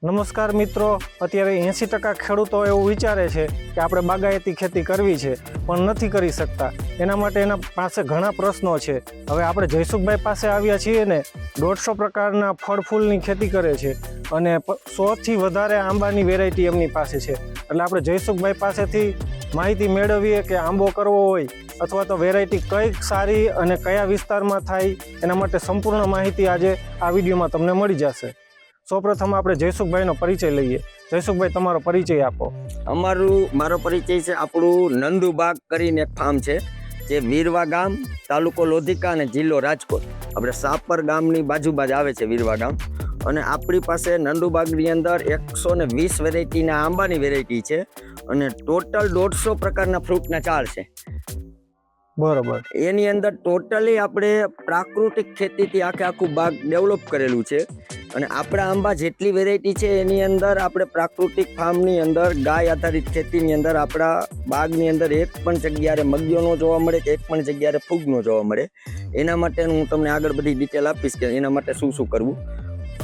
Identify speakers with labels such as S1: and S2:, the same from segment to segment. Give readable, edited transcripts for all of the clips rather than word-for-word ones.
S1: નમસ્કાર મિત્રો, અત્યારે 80% ખેડૂતો એવું વિચારે છે કે આપણે બાગાયતી ખેતી કરવી છે પણ નથી કરી શકતા. એના માટે એના પાસે ઘણા પ્રશ્નો છે. હવે આપણે જયસુખભાઈ પાસે આવ્યા છીએ ને, 150 પ્રકારના ફળ ફૂલની ખેતી કરે છે અને 100થી વધારે આંબાની વેરાયટી એમની પાસે છે. એટલે આપણે જયસુખભાઈ પાસેથી માહિતી મેળવીએ કે આંબો કરવો હોય અથવા તો વેરાયટી કઈ સારી અને કયા વિસ્તારમાં થાય, એના માટે સંપૂર્ણ માહિતી આજે આ વિડીયોમાં તમને મળી જશે. સૌપ્રથમ આપણે જયસુખભાઈનો પરિચય લઈએ. જયસુખભાઈ, તમારો પરિચય આપો.
S2: મારો પરિચય છે, આપણું નંદુબાગ કરીને એક ફાર્મ છે જે વીરવા ગામ, તાલુકો લોધિકા અને જિલ્લો રાજકોટ, આપણે સાપર ગામની બાજુબાજ આવે છે વીરવા ગામ. અને આપણી પાસે નંદુબાગની અંદર 120 વેરાયટીના આંબાની વેરાયટી છે અને ટોટલ 150 પ્રકારના ફ્રૂટના ઝાડ છે.
S1: બરોબર.
S2: એની અંદર ટોટલી આપણે પ્રાકૃતિક ખેતીથી આખું બાગ ડેવલપ કરેલું છે. અને આપણા આંબા જેટલી વેરાયટી છે એની અંદર આપણે પ્રાકૃતિક ફાર્મની અંદર ગાય આધારિત ખેતીની અંદર આપણા બાગની અંદર એક પણ જગ્યાએ મગ્યો ન જોવા મળે કે એક પણ જગ્યાએ ફૂગ ન જોવા મળે. એના માટે હું તમને આગળ બધી ડિટેલ આપીશ કે એના માટે શું શું કરવું.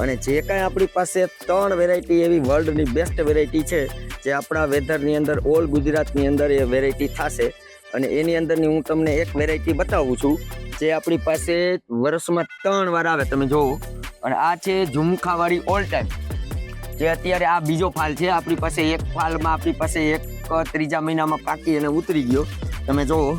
S2: અને જે કાંઈ આપણી પાસે 3 વેરાયટી એવી વર્લ્ડની બેસ્ટ વેરાયટી છે જે આપણા વેધરની અંદર ઓલ ગુજરાતની અંદર એ વેરાયટી થશે. અને એની અંદરની હું તમને એક વેરાયટી બતાવું છું જે આપણી પાસે વર્ષમાં 3 વાર આવે, તમે જોવો. અને આ છે ઝુમખાવાળી ઓલ ટાઈમ, જે અત્યારે આ બીજો ફાલ છે. આપણી પાસે એક ફાલમાં આપણી પાસે એક 3જા મહિનામાં પાકી અને ઉતરી ગયો, તમે જોવો.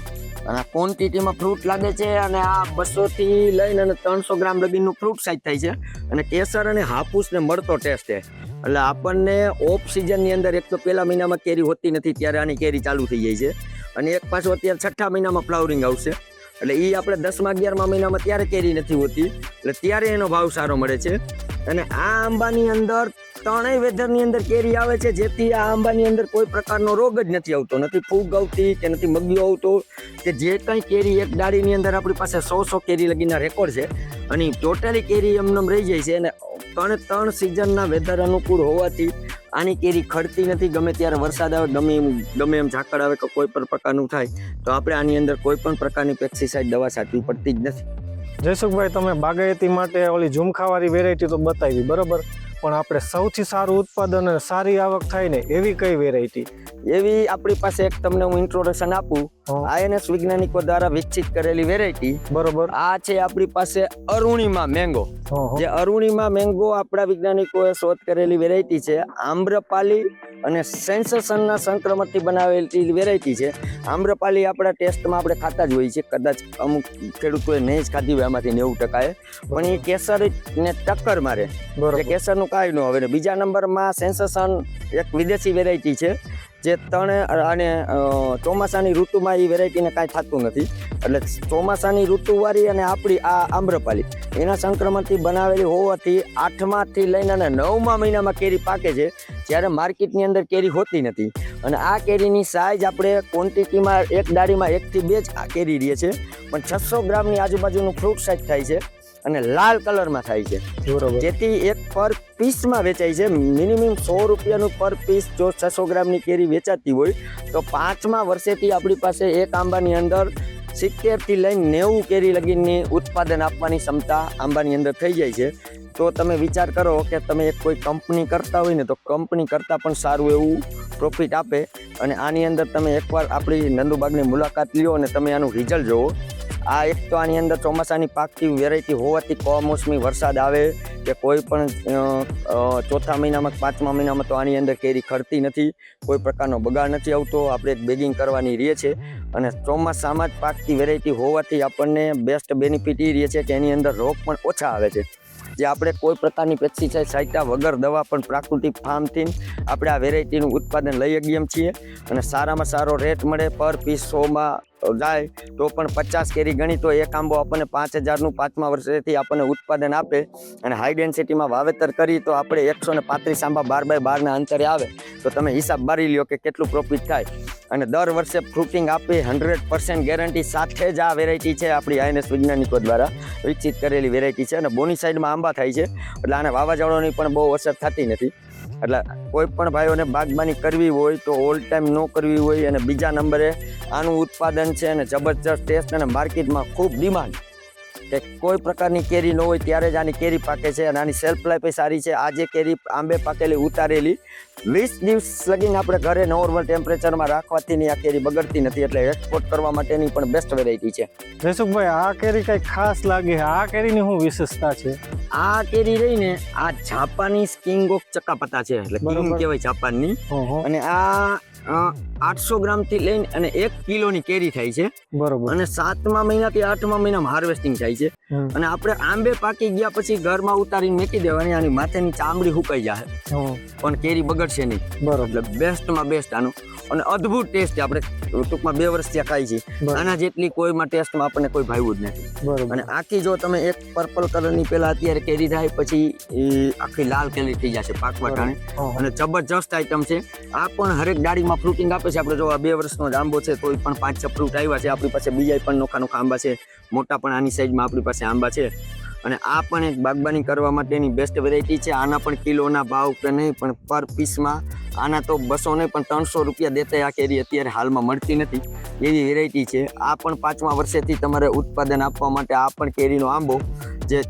S2: અને ક્વોન્ટિટીમાં ફ્રૂટ લાગે છે અને આ 200થી લઈને અને 300 ગ્રામ લગીનું ફ્રૂટ સાઈઝ થાય છે. અને કેસર અને હાપુસને મળતો ટેસ્ટ છે. એટલે આપણને ઓફ સિઝનની અંદર એક તો પહેલા મહિનામાં કેરી હોતી નથી, ત્યારે આની કેરી ચાલુ થઈ જાય છે. અને એક પાછું અત્યારે 6ઠા મહિનામાં ફ્લાવરિંગ આવશે, એટલે એ આપણે 10મા 11મા મહિનામાં ત્યારે કેરી નથી હોતી, એટલે ત્યારે એનો ભાવ સારો મળે છે. અને આ આંબાની અંદર 3 વેધરની અંદર કેરી આવે છે, જેથી આ આંબાની અંદર કોઈ પ્રકારનો રોગ જ નથી આવતો, નથી ફૂગ આવતી કે નથી મગ્યો આવતો, કે જે કંઈ કેરી એક ડાળીની અંદર આપણી પાસે 100 કેરી લગીના રેકોર્ડ છે. અને ટોટલી કેરી એમને રહી જાય છે. અને 3 સિઝનના વેધર અનુકૂળ હોવાથી આની કેરી ખડતી નથી. ગમે ત્યારે વરસાદ આવે, ગમે એમ ઝાકળ આવે કે કોઈ પણ પ્રકારનું થાય તો આપણે આની અંદર કોઈ પણ પ્રકારની પેસ્ટિસાઇડ દવા છાંટવી પડતી જ નથી.
S1: જયસુખભાઈ, તમે બાગાયતી માટે ઓલી ઝુમખાવાળી વેરાયટી તો બતાવી, બરોબર, પણ આપણે સૌથી સારું ઉત્પાદન અને સારી આવક થાય ને એવી કઈ વેરાયટી?
S2: એવી આપણી પાસે એક તમને હું ઇન્ટ્રોડક્શન આપું. INS વૈજ્ઞાનિકો દ્વારા વિકસિત કરેલી વેરાયટી, બરોબર. આ છે આપણી પાસે અરુણિમા મેંગો. જે અરુણિમા મેંગો આપણા વૈજ્ઞાનિકોએ શોધ કરેલી વેરાયટી છે. આમ્રપાલી અને સેન્સેશનના સંક્રમણથી બનાવેલી વેરાયટી છે. આમ્રપાલી આપણા ટેસ્ટમાં આપણે ખાતા જ હોઈએ છીએ, કદાચ અમુક ખેડૂતોએ નહીં જ ખાધી હોય એમાંથી 90%, પણ એ કેસરને ટક્કર મારે. કેસરનું કાંઈ ન હવે. બીજા નંબરમાં સેન્સેશન એક વિદેશી વેરાયટી છે જે અને ચોમાસાની ઋતુમાં એ વેરાયટીને કાંઈ થતું નથી. એટલે ચોમાસાની ઋતુવાળી અને આપણી આ આમ્રપાલી એના સંક્રમણથી બનાવેલી હોવાથી 8માથી લઈને અને 9મા મહિનામાં કેરી પાકે છે, જ્યારે માર્કેટની અંદર કેરી હોતી નથી. અને આ કેરીની સાઇઝ આપણે ક્વોન્ટિટીમાં એક ડાળીમાં 1 થી 2 જ કેરી રહે છે, પણ 600 ગ્રામની આજુબાજુનું ફ્રૂટ સાઇઝ થાય છે અને લાલ કલરમાં થાય છે. જેથી એક પર પીસમાં વેચાય છે. મિનિમમ 100 રૂપિયાનું પર પીસ જો 600 ગ્રામની કેરી વેચાતી હોય તો 5મા વર્ષેથી આપણી પાસે એક આંબાની અંદર 70થી લઈને 90 કેરી લગીની ઉત્પાદન આપવાની ક્ષમતા આંબાની અંદર થઈ જાય છે. તો તમે વિચાર કરો કે તમે એક કોઈ કંપની કરતા હોય ને તો કંપની કરતાં પણ સારું એવું પ્રોફિટ આપે. અને આની અંદર તમે એકવાર આપણી નંદુબાગની મુલાકાત લ્યો અને તમે આનું રિઝલ્ટ જુઓ. આ એક તો આની અંદર ચોમાસાની પાકતી વેરાયટી હોવાથી કમોસમી વરસાદ આવે કે કોઈ પણ 4થા મહિનામાં 5મા મહિનામાં તો આની અંદર કેરી ખડતી નથી, કોઈ પ્રકારનો બગાડ નથી આવતો. આપણે એક બેગિંગ કરવાની રહે છે. અને ચોમાસામાં જ પાકતી વેરાયટી હોવાથી આપણને બેસ્ટ બેનિફિટ એ રહે છે કે એની અંદર રોગ પણ ઓછા આવે છે. જે આપણે કોઈ પ્રકારની પેસ્ટિસાઇડ છાંટ્યા વગર દવા પણ પ્રાકૃતિક ફાર્મથી આપણે આ વેરાયટીનું ઉત્પાદન લઈ શકીએ છીએ. અને સારામાં સારો રેટ મળે. પર પીસ 100માં જાય તો પણ 50 કેરી ગણી તો એક આંબો આપણને 5000નું 5મા વર્ષેથી આપણને ઉત્પાદન આપે. અને હાઈ ડેન્સિટીમાં વાવેતર કરી તો આપણે 135 આંબા 12x12ના અંતરે આવે તો તમે હિસાબ મારી લ્યો કે કેટલું પ્રોફિટ થાય. અને દર વર્ષે ફ્રૂટિંગ આપી 100% ગેરંટી સાથે જ આ વેરાયટી છે આપણી INS વૈજ્ઞાનિકો દ્વારા વિકસિત કરેલી વેરાયટી છે. અને બોની સાઈડમાં આંબા થાય છે, એટલે આને વાવાઝોડાની પણ બહુ અસર થતી નથી. એટલે કોઈ પણ ભાઈઓને બાગબાની કરવી હોય તો ઓલ ટાઈમ ન કરવી હોય. અને બીજા નંબરે આનું ઉત્પાદન છે અને જબરજસ્ત ટેસ્ટ અને માર્કેટમાં ખૂબ ડિમાન્ડ. કે કોઈ પ્રકારની કેરી ન હોય ત્યારે જ આની કેરી પાકે છે અને આની સેલ્ફ લાઈફ સારી છે. આ જે કેરી આંબે પાકેલી ઉતારેલી 20 દિવસ લગીને આપણે ઘરે નોર્મલ ટેમ્પરેચરમાં રાખવાથી આ કેરી બગડતી નથી, એટલે એક્સપોર્ટ કરવા માટેની પણ બેસ્ટ વેરાયટી છે.
S1: જયસુખભાઈ, આ કેરી કઈ ખાસ લાગે છે? આ કેરીની શું વિશેષતા છે?
S2: આ કેરી રહીને આ જાપાનીઝ કિંગ ઓફ ચકાપતા છે, એટલે કિંગ કહેવાય જાપાનની. અને આ 800 ગ્રામ થી લઈને અને 1 કિલોની કેરી થાય છે.
S1: બરોબર.
S2: અને 7મા મહિનાથી 8મા મહિનામાં હાર્વેસ્ટિંગ થાય છે. અને આપણે આંબે પાકી ગયા પછી ઘરમાં ઉતારીને મૂકી દેવાની, આની માથેની ચામડી સુકાઈ જાય પણ કેરી બગડશે નહીં.
S1: બરોબર.
S2: એટલે બેસ્ટમાં બેસ્ટ આનું અને અદ્ભુત ટેસ્ટ છે. આપણે ટૂંકમાં 2 વર્ષ ત્યાં ખાઈ છીએ, આના જેટલી કોઈમાં ટેસ્ટમાં આપણને કોઈ ભાવ્યું જ નથી.
S1: બરોબર.
S2: અને આખી જો તમે એક પર્પલ કલરની પેલા અત્યારે કેરી થાય પછી આખી લાલ કેરી થઈ જશે પાકવા ટાણે, અને જબરજસ્ત આઈટમ છે. આ પણ હરેક ડાળીમાં ફ્રૂટિંગ આપે છે. આપણે જો આ 2 વર્ષનો જ આંબો છે તોય પણ 5-6 ફ્રૂટ આવ્યા છે. આપણી પાસે બીજા પણ નોખા નોખા આંબા છે, મોટા પણ આની સાઈઝમાં આપણી પાસે આંબા છે. અને આ પણ એક બાગબાની કરવા માટેની બેસ્ટ વેરાયટી છે. આના પણ કિલોના ભાવ કે નહીં, પણ પર પીસમાં આના તો 200 નહીં પણ 300 રૂપિયા દેતા આ કેરી અત્યારે હાલમાં મળતી નથી, એવી વેરાયટી છે. આ પણ 5મા વર્ષેથી તમારે ઉત્પાદન આપવા માટે આ પણ કેરીનો આંબો જે